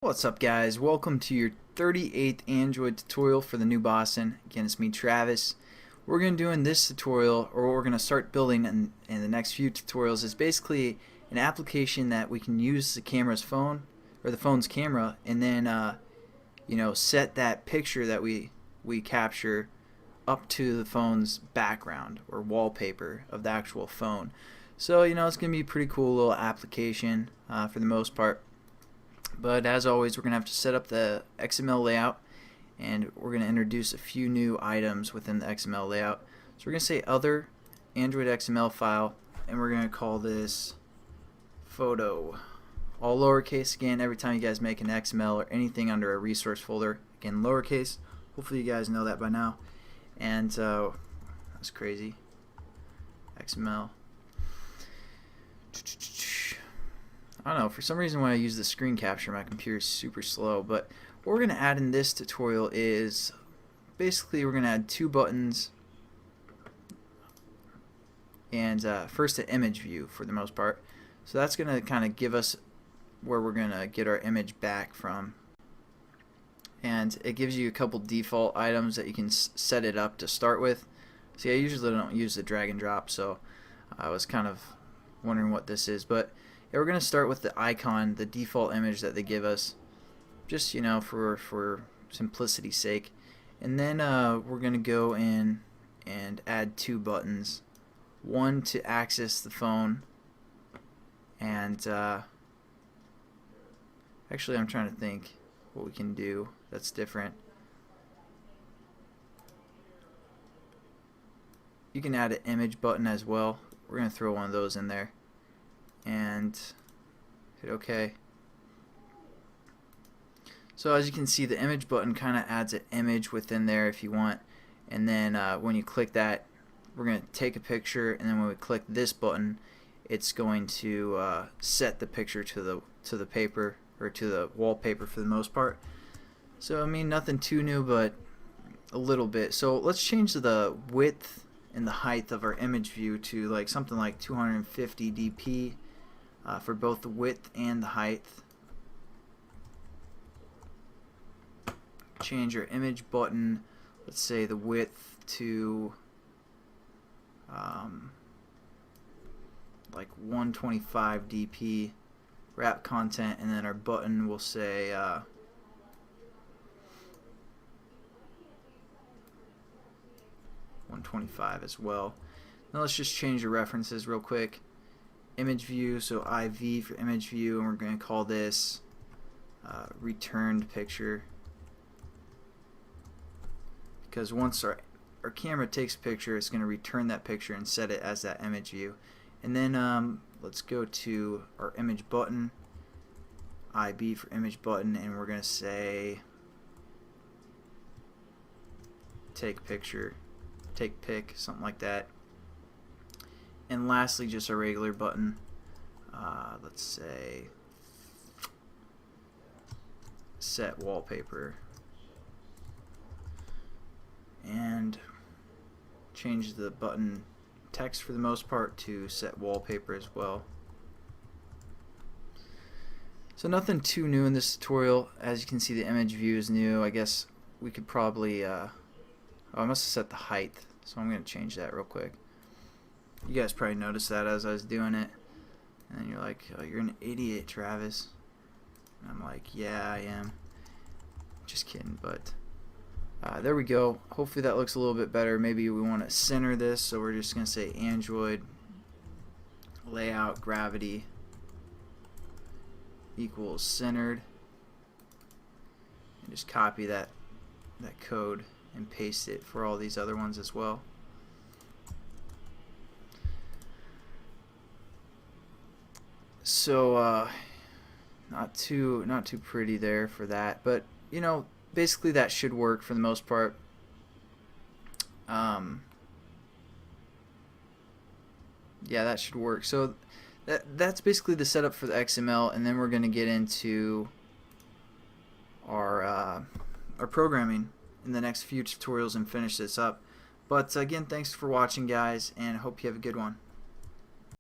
What's up, guys? Welcome to your 38th Android tutorial for the new Boston. Again, it's me, Travis. What we're going to do in this tutorial, or what we're going to start building in the next few tutorials, is basically an application that we can use the camera's phone, or the phone's camera, and then set that picture that we capture up to the phone's background or wallpaper of the actual phone. So it's going to be a pretty cool little application for the most part. But as always, we're going to have to set up the XML layout, and we're going to introduce a few new items within the XML layout. So we're going to say other Android XML file, and we're going to call this photo. All lowercase again. Every time you guys make an XML or anything under a resource folder, again lowercase. Hopefully you guys know that by now. And that's crazy. XML. I don't know, for some reason when I use the screen capture my computer is super slow, but what we're going to add in this tutorial is basically we're going to add two buttons, and first an image view for the most part. So that's going to kind of give us where we're going to get our image back from, and it gives you a couple default items that you can set it up to start with. See, I usually don't use the drag and drop, so I was kind of wondering what this is, but yeah, we're going to start with the icon, the default image that they give us, just for simplicity's sake. And then we're going to go in and add two buttons, one to access the phone, and actually I'm trying to think what we can do that's different. You can add an image button as well. We're going to throw one of those in there and hit OK. So as you can see, the image button kind of adds an image within there if you want, and then when you click that, we're going to take a picture, and then when we click this button, it's going to set the picture to the paper, or to the wallpaper for the most part. So I mean, nothing too new, but a little bit. So let's change the width and the height of our image view to like something like 250 dp for both the width and the height. Change your image button, let's say the width to like 125 dp, wrap content, and then our button will say 125 as well. Now let's just change the references real quick. Image view, so IV for image view, and we're going to call this returned picture, because once our camera takes a picture, it's going to return that picture and set it as that image view. And then let's go to our image button, IB for image button, and we're going to say take picture, take pic, something like that. And lastly, just a regular button, let's say set wallpaper, and change the button text for the most part to set wallpaper as well. So nothing too new in this tutorial. As you can see, the image view is new. I guess we could probably oh, I must have set the height, so I'm going to change that real quick. You guys probably noticed that as I was doing it, and then you're like, oh, you're an idiot, Travis. And I'm like, yeah, I am. Just kidding, but there we go. Hopefully that looks a little bit better. Maybe we want to center this, so we're just going to say Android layout gravity equals centered, and just copy that code and paste it for all these other ones as well. So not too pretty there for that, but basically that should work for the most part. Yeah, that should work. So that's basically the setup for the XML, and then we're going to get into our programming in the next few tutorials and finish this up. But again, thanks for watching, guys, and hope you have a good one.